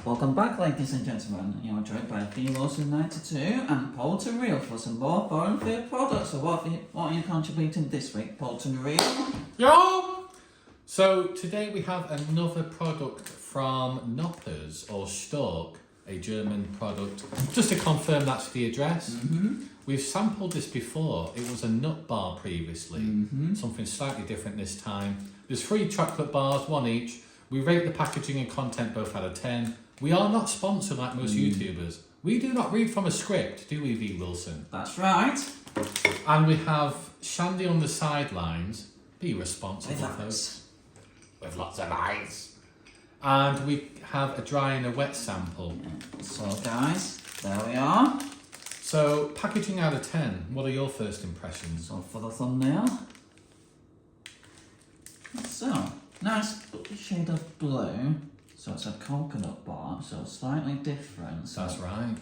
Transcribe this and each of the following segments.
Welcome back, ladies and gentlemen. You're joined by B-Wilson92 and Paul to Real for some more foreign food products. So what are you contributing this week, Paul to Real? Yo! So today we have another product from Noppers or Stork, a German product. Just to confirm that's the address. We've sampled this before. It was a nut bar previously. Something slightly different this time. There's 3 chocolate bars, 1 each. We rate the packaging and content both out of 10. We are not sponsored like most YouTubers. We do not read from a script, do we, V. Wilson? That's right. And we have Shandy on the sidelines. Be responsible, With folks. With lots of eyes. And we have a dry and a wet sample. So guys, there we are. So, packaging out of 10, what are your first impressions? So for the thumbnail. So, nice shade of blue. So it's a coconut bar, so slightly different. So That's right.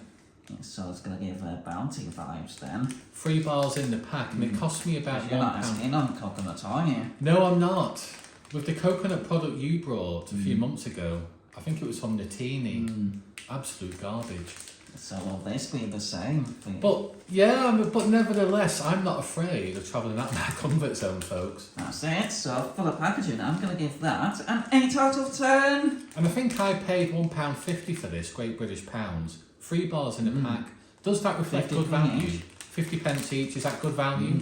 So it's going to give bounty vibes then. 3 bars in the pack, and it cost me about You're not £1. asking on coconut, are you? No, I'm not. With the coconut product you brought a few months ago, I think it was from Natini. Absolute garbage. So will this be the same? But yeah, but nevertheless, I'm not afraid of travelling out my comfort zone, folks. That's it. So for the packaging, I'm going to give that an 8 out of 10. And I think I paid £1.50 for this, Great British pounds. 3 bars in a pack. Does that reflect 50 good value? each. 50 pence each, is that good value?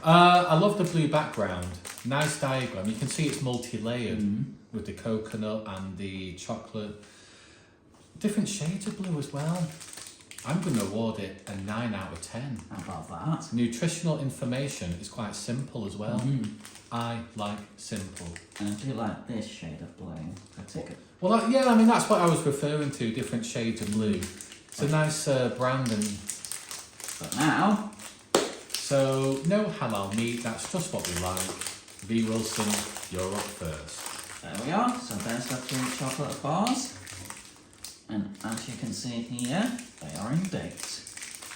I love the blue background. Nice diagram. You can see it's multi-layered with the coconut and the chocolate. Different shades of blue as well. I'm going to award it a 9 out of 10. How about that? Nutritional information is quite simple as well. I like simple. And I do like this shade of blue. Well, yeah, I mean, that's what I was referring to, different shades of blue. It's a nice brand. But now... So, no halal meat, that's just what we like. V. Wilson, you're up first. There we are. So there's the 3 chocolate bars. And as you can see here, they are in date.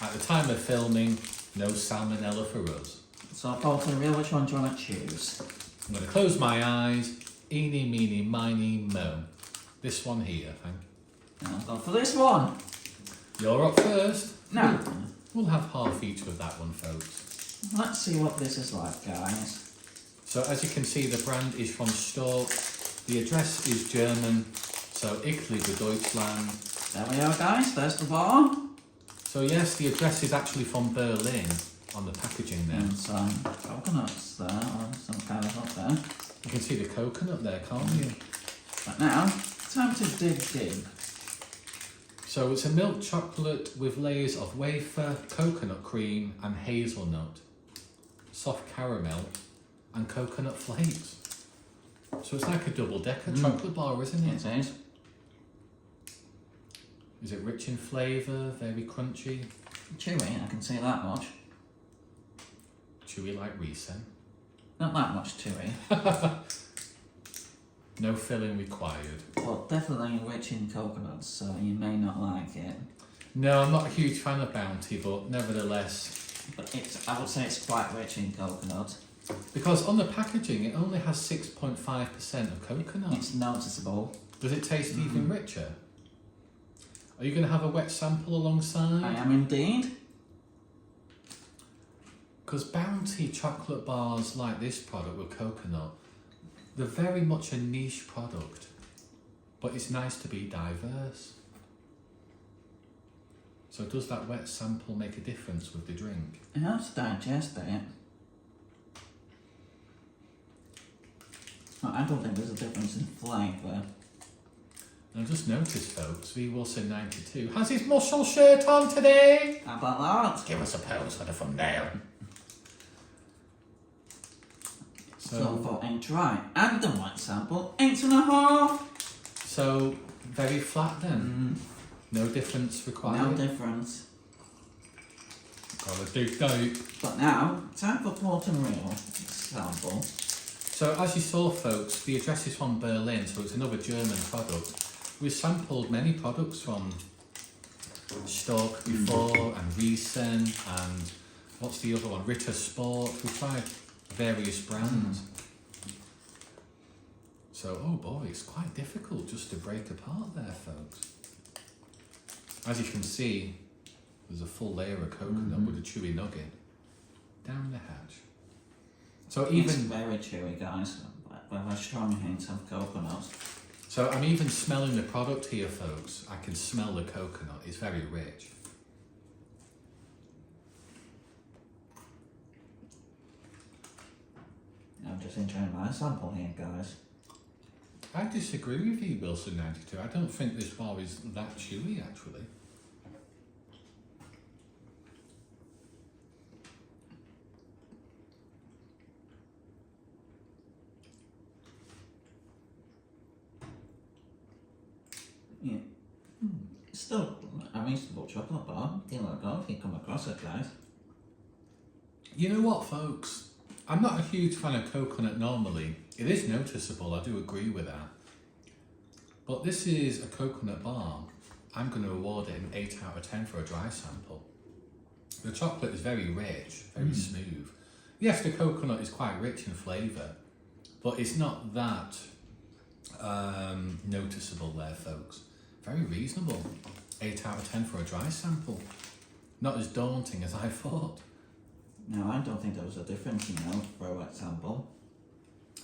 At the time of filming, no salmonella for us. So Paul to Real, which one do you want to choose? I'm going to close my eyes. Eeny, meeny, miny, mo. This one here, I think. And I'll go for this one. You're up first. Now, We'll have half each with that one, folks. let's see what this is like, guys. So as you can see, the brand is from Stork. The address is German. So Italy, the Deutschland. There we are, guys. There's the bar. So yes, the address is actually from Berlin on the packaging there. And some coconuts there, or some kind of up there. You can see the coconut there, can't you? But now, time to dig deep. So it's a milk chocolate with layers of wafer, coconut cream and hazelnut, soft caramel and coconut flakes. So it's like a double-decker chocolate bar, isn't it? It is. Is it rich in flavour, very crunchy? Chewy, I can see that much. Chewy like Riesen. Not that much chewy, No filling required. but definitely rich in coconuts, so you may not like it. No, I'm not a huge fan of Bounty, but nevertheless. But I would say it's quite rich in coconut. Because on the packaging, it only has 6.5% of coconut. It's noticeable. Does it taste even richer? Are you going to have a wet sample alongside? I am indeed. Because Bounty chocolate bars like this product with coconut, they're very much a niche product. But it's nice to be diverse. So does that wet sample make a difference with the drink? It helps digest it. I don't think there's a difference in flavour. And I just noticed, folks, V. Wilson 92 has his muscle shirt on today. How about that? Give us a pose for the thumbnail. So for a dry and a wet sample, 8.5. So very flat then. No difference required. No difference. Got a dig deep. But now, time for Port and Real sample. So as you saw, folks, the address is from Berlin, so it's another German product. We've sampled many products from Stork before, and Riesen, and what's the other one? Ritter Sport. We've tried various brands. So, oh boy, it's quite difficult just to break apart there, folks. As you can see, there's a full layer of coconut with a chewy nugget down the hatch. So even it's very chewy, guys, with a strong hint of coconut. So I'm even smelling the product here, folks. I can smell the coconut. It's very rich. I'm just enjoying my sample here, guys. I disagree with you, Wilson92. I don't think this bar is that chewy, actually. Yeah. It's still a reasonable chocolate bar. Give it a go if you come across it, guys. You know what, folks? I'm not a huge fan of coconut normally. It is noticeable, I do agree with that. But this is a coconut bar. I'm going to award it an 8 out of 10 for a dry sample. The chocolate is very rich, very smooth. Yes, the coconut is quite rich in flavour, but it's not that noticeable there, folks. Very reasonable. 8 out of 10 for a dry sample. Not as daunting as I thought. No, I don't think there was a difference, for a wet sample.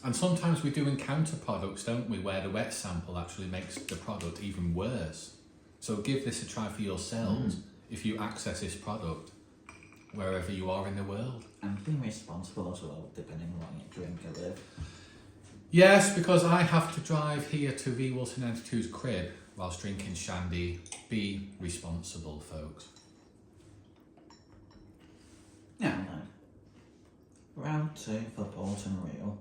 And sometimes we do encounter products, don't we, where the wet sample actually makes the product even worse. So give this a try for yourselves if you access this product wherever you are in the world. And be responsible as well, depending on what you drink or live. Yes, because I have to drive here to V Wilson92's crib whilst drinking shandy. Be responsible, folks. Now then, round 2 for Bolton Real.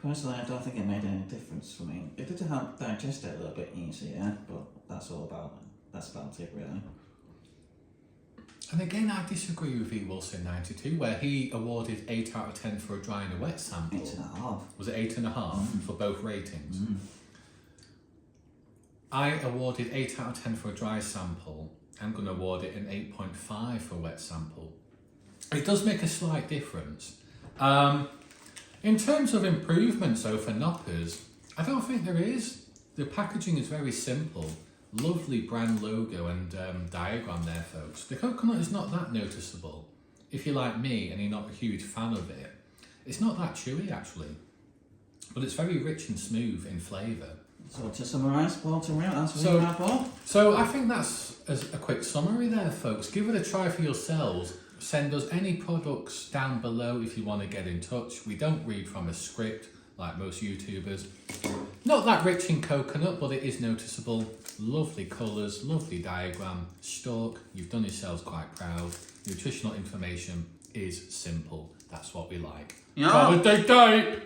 Personally, I don't think it made any difference for me. It did help digest it a little bit easier, but that's about it really. And again, I disagree with V Wilson92, where he awarded 8 out of 10 for a dry and a wet sample. 8.5. Was it 8.5 for both ratings? I awarded 8 out of 10 for a dry sample. I'm going to award it an 8.5 for a wet sample. It does make a slight difference. In terms of improvements, though, for Knoppers, I don't think there is. The packaging is very simple. Lovely brand logo and diagram there, folks. The coconut is not that noticeable. If you're like me and you're not a huge fan of it, it's not that chewy, actually. But it's very rich and smooth in flavour. So to summarise, Bolton Real, that's what we wrap up. So I think that's a quick summary there, folks. Give it a try for yourselves. Send us any products down below if you want to get in touch. We don't read from a script like most YouTubers. Not that rich in coconut, but it is noticeable. Lovely colours, lovely diagram. Stalk, you've done yourselves quite proud. Nutritional information is simple. That's what we like. Yeah. Validate date!